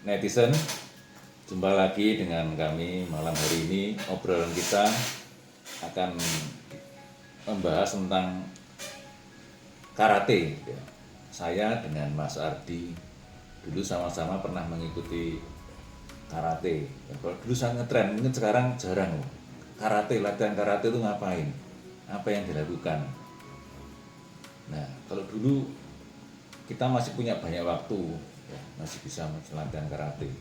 netizen, jumpa lagi dengan kami malam hari ini. Obrolan kita akan membahas tentang karate. Saya dengan Mas Ardi dulu sama-sama pernah mengikuti karate. Kalau dulu sangat ngetren, mungkin sekarang jarang. Karate, latihan karate itu ngapain? Apa yang dilakukan? Nah, kalau dulu kita masih punya banyak waktu, ya, masih bisa latihan karate.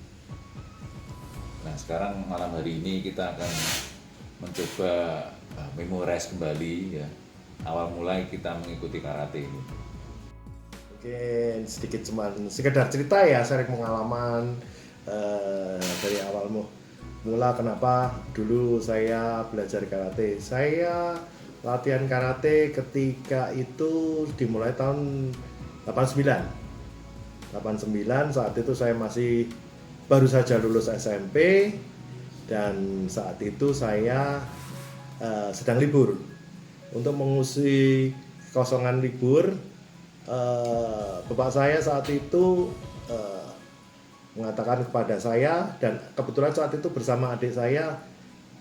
Nah, sekarang malam hari ini kita akan mencoba memorize kembali ya awal mulai kita mengikuti karate ini. Mungkin sedikit cuman sekedar cerita ya, sharing pengalaman dari awal mula kenapa dulu saya belajar karate. Saya latihan karate ketika itu dimulai tahun 89 saat itu saya masih baru saja lulus SMP dan saat itu saya sedang libur. Untuk mengisi kosongan libur, bapak saya saat itu mengatakan kepada saya, dan kebetulan saat itu bersama adik saya,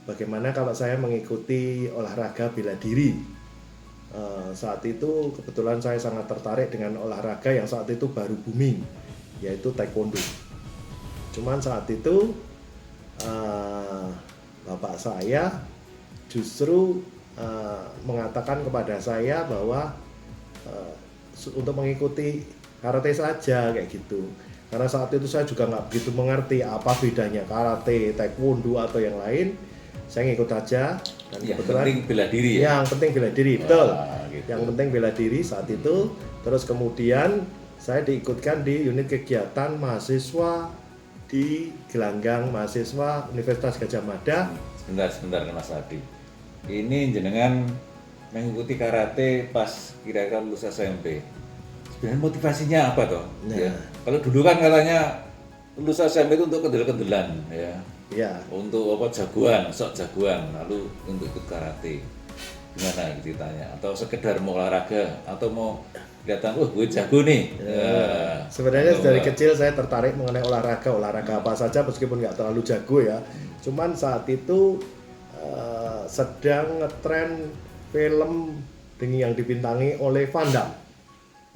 bagaimana kalau saya mengikuti olahraga bela diri. Saat itu kebetulan saya sangat tertarik dengan olahraga yang saat itu baru booming, yaitu taekwondo. Cuman saat itu bapak saya justru mengatakan kepada saya bahwa untuk mengikuti karate saja kayak gitu. Karena saat itu saya juga nggak begitu mengerti apa bedanya karate, taekwondo atau yang lain. Saya ngikut aja dan Yang kebetulan penting bela diri ya. Yang penting bela diri, betul. Gitu. Yang penting bela diri saat itu. Terus kemudian saya diikutkan di unit kegiatan mahasiswa di Gelanggang Mahasiswa Universitas Gadjah Mada. Sebentar Mas Ardi. Ini jenengan mengikuti karate pas kira-kira lulus SMP. Sebenarnya motivasinya apa toh? Nah. Ya. Kalau dulu kan katanya lulus SMP itu untuk kendel-kendelan ya. Ya. Untuk apa jagoan, sok jagoan, lalu untuk ikut karate. Gimana ceritanya? Atau sekedar mau olahraga atau mau kelihatan, gue jago nih. Sebenarnya dari kecil saya tertarik mengenai olahraga apa saja meskipun nggak terlalu jago ya. Cuman saat itu sedang ngetren film yang dibintangi oleh Van Damme.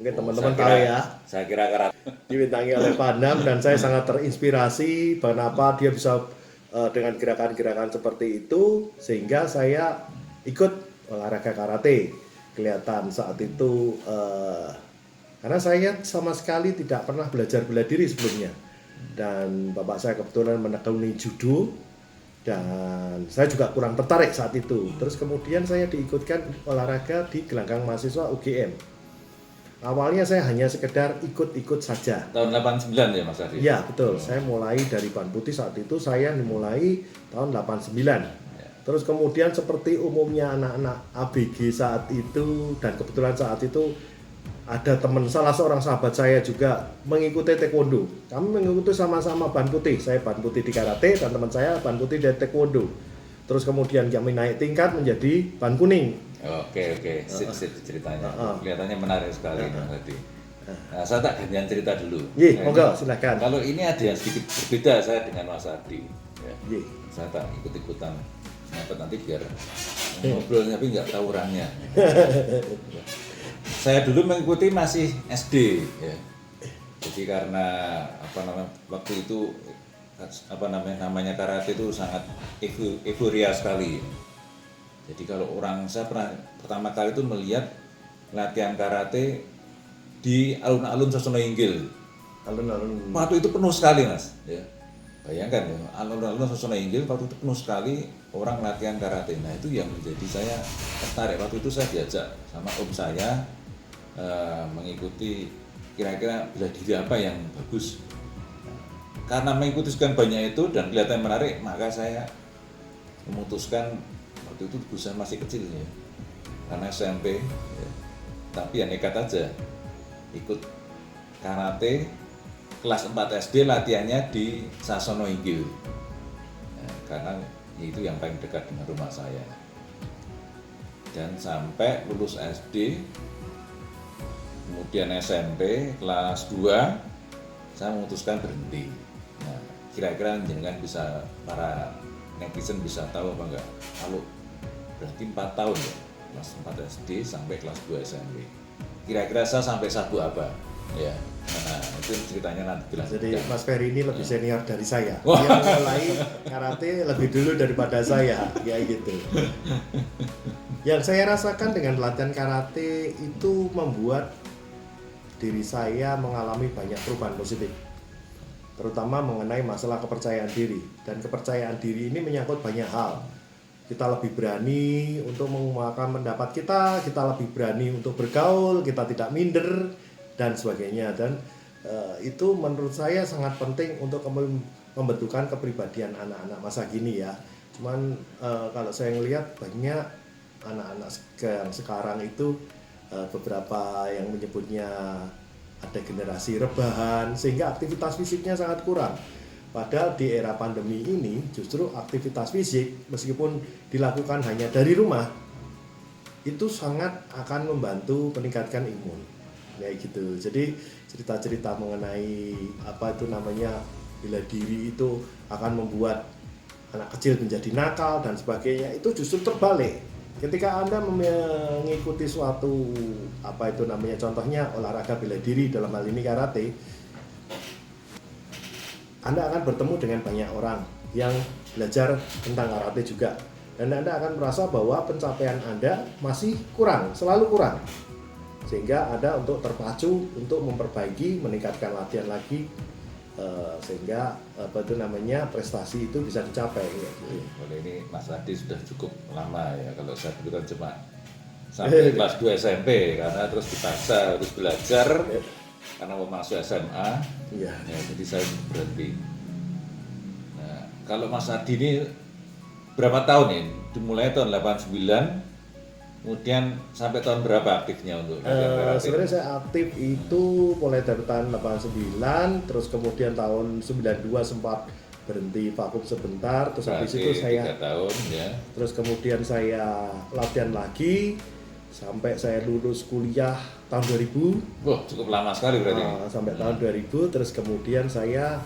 Mungkin teman-teman tahu ya. Saya kira karate. Dibintangi oleh Van Damme dan saya sangat terinspirasi kenapa dia bisa dengan gerakan-gerakan seperti itu, sehingga saya ikut olahraga karate. Kelihatan saat itu karena saya sama sekali tidak pernah belajar bela diri sebelumnya, dan bapak saya kebetulan menekuni judo dan saya juga kurang tertarik saat itu. Terus kemudian saya diikutkan olahraga di Gelanggang Mahasiswa UGM. Awalnya saya hanya sekedar ikut-ikut saja. Tahun 89 ya Mas Ardi? Ya betul, saya mulai dari ban putih saat itu, saya dimulai tahun 89. Terus kemudian seperti umumnya anak-anak ABG saat itu, dan kebetulan saat itu ada teman, salah seorang sahabat saya juga mengikuti taekwondo. Kami mengikuti sama-sama ban putih, saya ban putih di karate dan teman saya ban putih di taekwondo. Terus kemudian kami naik tingkat menjadi ban kuning. Oke, sip ceritanya. Kelihatannya menarik sekali tadi. Nah, saya tak gantian cerita dulu. Iya, monggo silakan. Kalau ini ada yang sedikit berbeda saya dengan Mas Ardi. Ya. Iya. Saya tak ikut-ikutan. Nanti biar ngobrol tapi nggak tahu orangnya. Saya dulu mengikuti masih SD ya. Jadi karena waktu itu namanya karate itu sangat euforia sekali. Jadi kalau saya pernah pertama kali itu melihat latihan karate di alun-alun Sosono Inggil. Alun-alun. Waktu itu penuh sekali Mas. Ya. Bayangkan ya, alun-alun Sosono Inggil waktu itu penuh sekali orang latihan karate. Nah itu yang menjadi saya tertarik. Waktu itu saya diajak sama om saya mengikuti kira-kira bela diri apa yang bagus. Karena mengikuti sekian banyak itu dan kelihatan menarik, maka saya memutuskan waktu itu usia masih kecil ya, karena SMP, ya. Tapi ya nekat aja ikut karate kelas 4 SD latihannya di Sasono Inggil, ya, karena itu yang paling dekat dengan rumah saya. Dan sampai lulus SD, kemudian SMP kelas 2 saya memutuskan berhenti. kira-kira jenengan bisa, para netizen bisa tahu apa enggak, kalau berarti 4 tahun ya, kelas 4 SD sampai kelas 2 SMP. Kira-kira saya sampai sabu apa? Ya. Nah, itu ceritanya nanti Jadi dilanjutkan. Mas Ferry ini lebih senior dari saya. Wah. Dia mulai karate lebih dulu daripada saya, ya gitu. Yang saya rasakan dengan latihan karate itu membuat diri saya mengalami banyak perubahan positif. Terutama mengenai masalah kepercayaan diri. Dan kepercayaan diri ini menyangkut banyak hal. Kita lebih berani untuk mengungkapkan pendapat kita lebih berani untuk bergaul, kita tidak minder, dan sebagainya. Dan itu menurut saya sangat penting untuk membentukkan kepribadian anak-anak masa kini ya. Cuman kalau saya melihat banyak anak-anak yang sekarang itu beberapa yang menyebutnya ada generasi rebahan, sehingga aktivitas fisiknya sangat kurang. Padahal di era pandemi ini justru aktivitas fisik meskipun dilakukan hanya dari rumah itu sangat akan membantu meningkatkan imun. Ya gitu. Jadi cerita-cerita mengenai apa itu namanya bela diri itu akan membuat anak kecil menjadi nakal dan sebagainya, itu justru terbalik. Ketika Anda mengikuti suatu apa itu namanya, contohnya olahraga bela diri, dalam hal ini karate, Anda akan bertemu dengan banyak orang yang belajar tentang karate juga, dan Anda akan merasa bahwa pencapaian Anda masih kurang, selalu kurang, sehingga Anda untuk terpacu untuk memperbaiki, meningkatkan latihan lagi, sehingga apa itu namanya prestasi itu bisa dicapai. Kalau ini Mas Adi sudah cukup lama ya, kalau saya dulu kan cuma sampai kelas 2 SMP, karena terus dipaksa harus belajar karena mau masuk SMA. Iya. Ya, jadi saya berhenti. Nah, kalau Mas Adi ini berapa tahun ini? Dimulai tahun 89, kemudian sampai tahun berapa aktifnya untuk latihan karate? Sebenarnya saya aktif itu mulai dari tahun 89, terus kemudian tahun 92 sempat berhenti vakum sebentar, terus habis itu saya 3 tahun ya. terus kemudian saya latihan lagi sampai saya lulus kuliah tahun 2000. Wah, cukup lama sekali berarti. Sampai tahun 2000, terus kemudian saya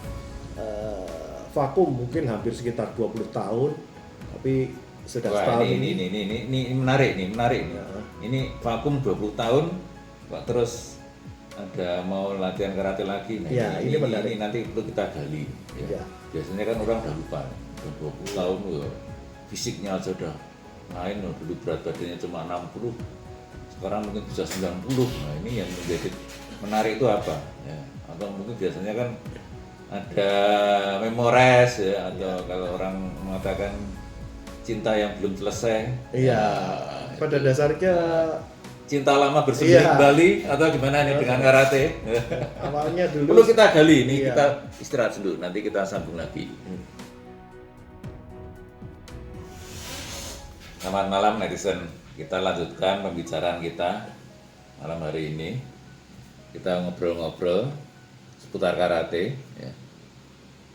vakum mungkin hampir sekitar 20 tahun, tapi sudah Wah, setahun ini menarik nih. Ya. Ini vakum 20 tahun, kok terus ada mau latihan karate lagi. Nah, Ya, ini menarik. ini nanti perlu kita gali. Ya. Ya. Biasanya kan orang udah lupa, udah 20 tahun loh, fisiknya aja udah lain loh. Dulu berat badannya cuma 60, sekarang mungkin bisa 90. Nah, ini yang menjadi menarik itu apa? Ya. Atau mungkin biasanya kan ada memores ya, atau kalau orang mengatakan cinta yang belum selesai. Iya, pada dasarnya Cinta lama bersemi kembali atau gimana nih dengan karate? awalnya dulu Perlu kita gali ini, Iya. kita istirahat dulu, nanti kita sambung lagi. Selamat malam netizen, kita lanjutkan pembicaraan kita malam hari ini. Kita ngobrol-ngobrol seputar karate. Ya.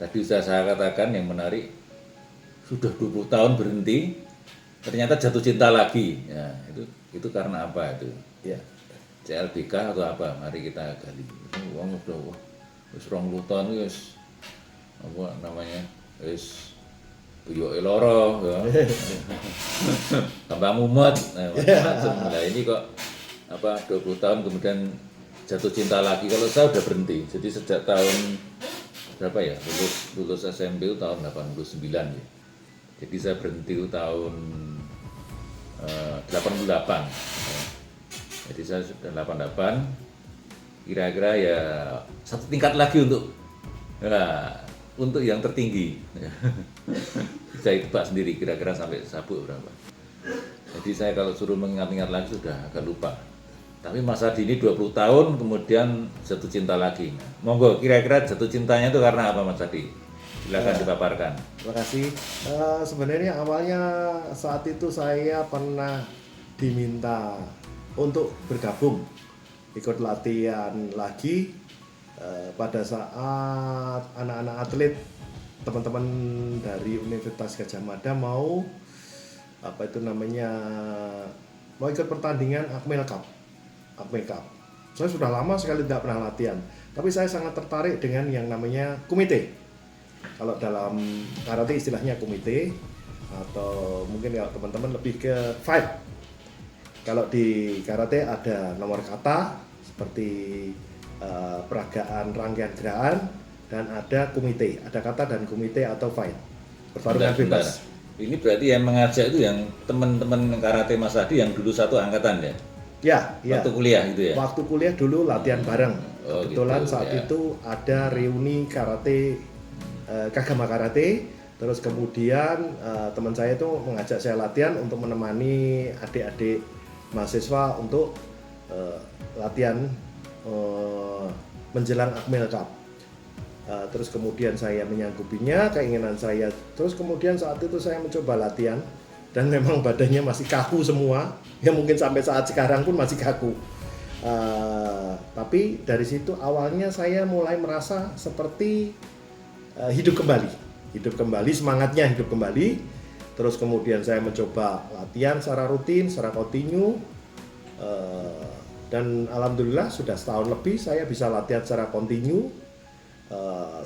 Tadi sudah saya katakan yang menarik, sudah 20 tahun berhenti, ternyata jatuh cinta lagi. Ya, itu karena apa itu? ya. CLBK atau apa? Mari kita gali. Uang udah wis 20 tahun wis apa namanya? Wis buyoke loro ya. Tambah mumet. Nah, macam-macam. Nah, ini kok apa 20 tahun kemudian jatuh cinta lagi. Kalau saya udah berhenti. Jadi sejak tahun berapa ya? Lulus SMP itu tahun 89 ya. Jadi saya berhenti itu tahun 88 ya. Jadi saya sudah 88, kira-kira ya satu tingkat lagi untuk yang tertinggi. Bisa tebak sendiri kira-kira sampai sabuk berapa. Jadi saya kalau suruh mengingat-ingat lagi sudah agak lupa. Tapi Mas Adi ini 20 tahun kemudian jatuh cinta lagi. Monggo, kira-kira jatuh cintanya itu karena apa Mas Adi? Silakan dipaparkan. Terima kasih. Sebenarnya awalnya saat itu saya pernah diminta untuk bergabung ikut latihan lagi pada saat anak-anak atlet, teman-teman dari Universitas Gadjah Mada mau apa itu namanya, mau ikut pertandingan Akmil Cup. Saya sudah lama sekali tidak pernah latihan, tapi saya sangat tertarik dengan yang namanya kumite. Kalau dalam karate istilahnya kumite, atau mungkin kalau teman-teman lebih ke fight. Kalau di karate ada nomor kata seperti peragaan rangkaian gerakan, dan ada kumite, ada kata dan kumite atau fight, pertarungan Bentar. bebas. Ini berarti yang mengajak itu yang teman-teman karate Mas Adi yang dulu satu angkatan ya? Ya, ya. Waktu kuliah gitu ya? Waktu kuliah dulu latihan bareng. Oh, Kebetulan gitu, saat ya. itu ada reuni karate, Kagama Karate. Terus kemudian teman saya itu mengajak saya latihan untuk menemani adik-adik mahasiswa untuk latihan menjelang Akmil Cup. Terus kemudian saya menyanggupinya, keinginan saya. Terus kemudian saat itu saya mencoba latihan dan memang badannya masih kaku semua. Ya mungkin sampai saat sekarang pun masih kaku. Tapi dari situ awalnya saya mulai merasa seperti hidup kembali, semangatnya hidup kembali. Terus kemudian saya mencoba latihan secara rutin, secara kontinu, dan alhamdulillah sudah setahun lebih saya bisa latihan secara kontinu,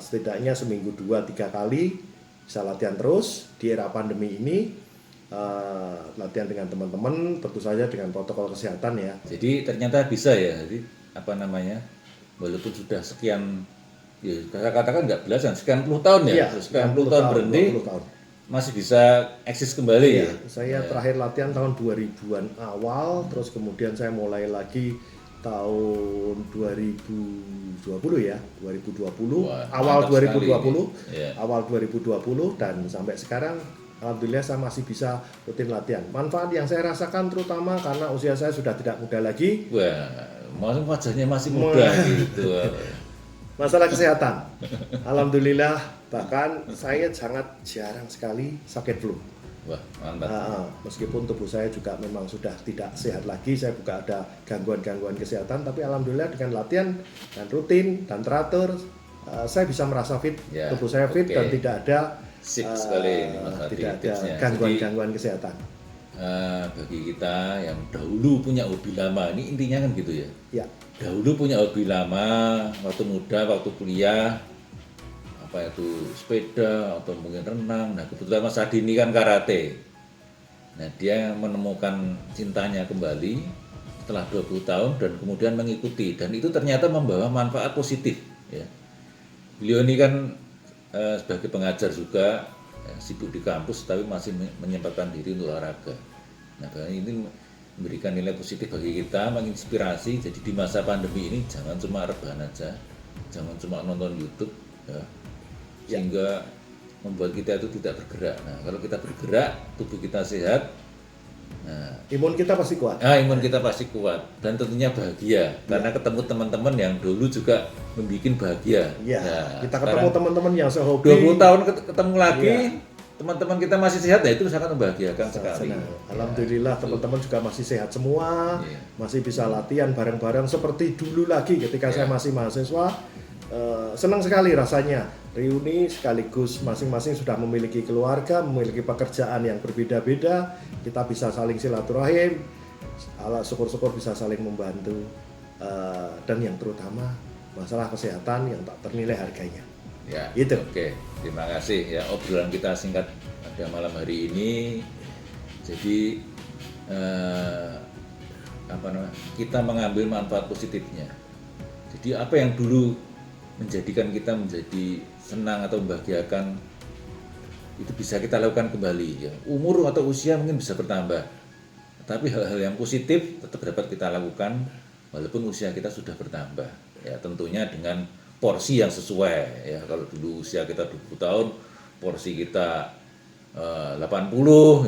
setidaknya seminggu 2-3 kali bisa latihan terus di era pandemi ini. Latihan dengan teman-teman, tentu saja dengan protokol kesehatan ya. Jadi ternyata bisa ya, jadi apa namanya, walaupun sudah sekian, ya katakan nggak belasan, sekian puluh tahun ya, Iya, sekian puluh tahun berhenti, 20 tahun. masih bisa eksis kembali ya. Saya terakhir latihan tahun 2000-an awal, terus kemudian saya mulai lagi tahun 2020 ya, 2020, Wah, awal mantap sekali 2020, ini. Iya. awal 2020 dan sampai sekarang alhamdulillah saya masih bisa rutin latihan. Manfaat yang saya rasakan terutama karena usia saya sudah tidak muda lagi, Wah, maksudnya wajahnya masih muda gitu. masalah kesehatan. Alhamdulillah, bahkan saya sangat jarang sekali sakit flu. Wah, mantap. Meskipun tubuh saya juga memang sudah tidak sehat lagi, saya juga ada gangguan-gangguan kesehatan, tapi alhamdulillah dengan latihan dan rutin dan teratur, saya bisa merasa fit, Ya, tubuh saya fit oke. dan tidak ada Sip sekali ini Mas Adi tidak ada tipsnya. gangguan-gangguan kesehatan. Bagi kita yang dahulu punya hobi lama, ini intinya kan gitu ya. Ya, Dahulu punya hobi lama, waktu muda, waktu kuliah, apa itu sepeda atau mungkin renang. Nah kebetulan Mas Adi ini kan karate. Nah dia menemukan cintanya kembali setelah 20 tahun dan kemudian mengikuti, dan itu ternyata membawa manfaat positif ya. Beliau ini kan sebagai pengajar juga, sibuk di kampus tapi masih menyempatkan diri untuk olahraga. Nah ini memberikan nilai positif bagi kita, menginspirasi. Jadi di masa pandemi ini jangan cuma rebahan aja, jangan cuma nonton YouTube ya, sehingga membuat kita itu tidak bergerak. Nah kalau kita bergerak, tubuh kita sehat, nah imun kita pasti kuat. imun kita pasti kuat dan tentunya bahagia karena ketemu teman-teman yang dulu juga membuat bahagia. Ya, Nah, kita sekarang ketemu teman-teman yang sehobi. 20 tahun ketemu lagi, Iya. teman-teman kita masih sehat, ya itu sangat membahagiakan sekali. Senang. Alhamdulillah teman-teman juga masih sehat semua, Iya. masih bisa latihan bareng-bareng seperti dulu lagi ketika saya masih mahasiswa. Senang sekali rasanya reuni sekaligus masing-masing sudah memiliki keluarga, memiliki pekerjaan yang berbeda-beda, kita bisa saling silaturahim, syukur-syukur bisa saling membantu, dan yang terutama masalah kesehatan yang tak ternilai harganya. Ya, Gitu. Oke, terima kasih ya obrolan kita singkat pada malam hari ini. Jadi kita mengambil manfaat positifnya. Jadi apa yang dulu menjadikan kita menjadi senang atau membahagiakan itu bisa kita lakukan kembali ya. Umur atau usia mungkin bisa bertambah, tapi hal-hal yang positif tetap dapat kita lakukan walaupun usia kita sudah bertambah ya, tentunya dengan porsi yang sesuai ya. Kalau dulu usia kita 20 tahun, porsi kita 80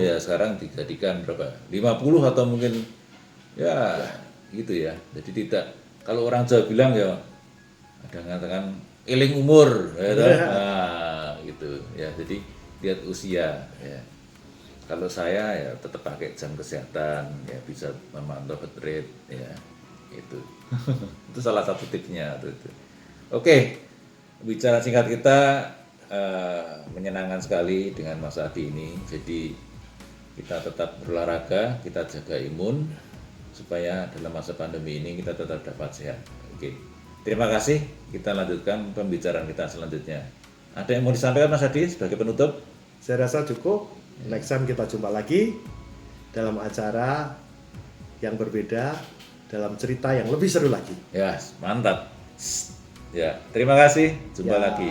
ya, sekarang dijadikan berapa? 50 atau mungkin ya gitu ya. Jadi tidak, kalau orang Jawa bilang ya ada mengatakan eling umur ya, nah, gitu ya. Jadi lihat usia ya. Kalau saya ya tetap pakai jam kesehatan ya, bisa memantau heart rate ya itu. Itu salah satu tipsnya itu. Oke, bicara singkat kita menyenangkan sekali dengan Mas Adi ini. Jadi kita tetap berolahraga, kita jaga imun supaya dalam masa pandemi ini kita tetap dapat sehat. Oke, terima kasih. Kita lanjutkan pembicaraan kita selanjutnya. Ada yang mau disampaikan Mas Adi sebagai penutup? Saya rasa cukup. Next time kita jumpa lagi dalam acara yang berbeda, dalam cerita yang lebih seru lagi. Ya, mantap. Ya, terima kasih. Jumpa Ya. lagi.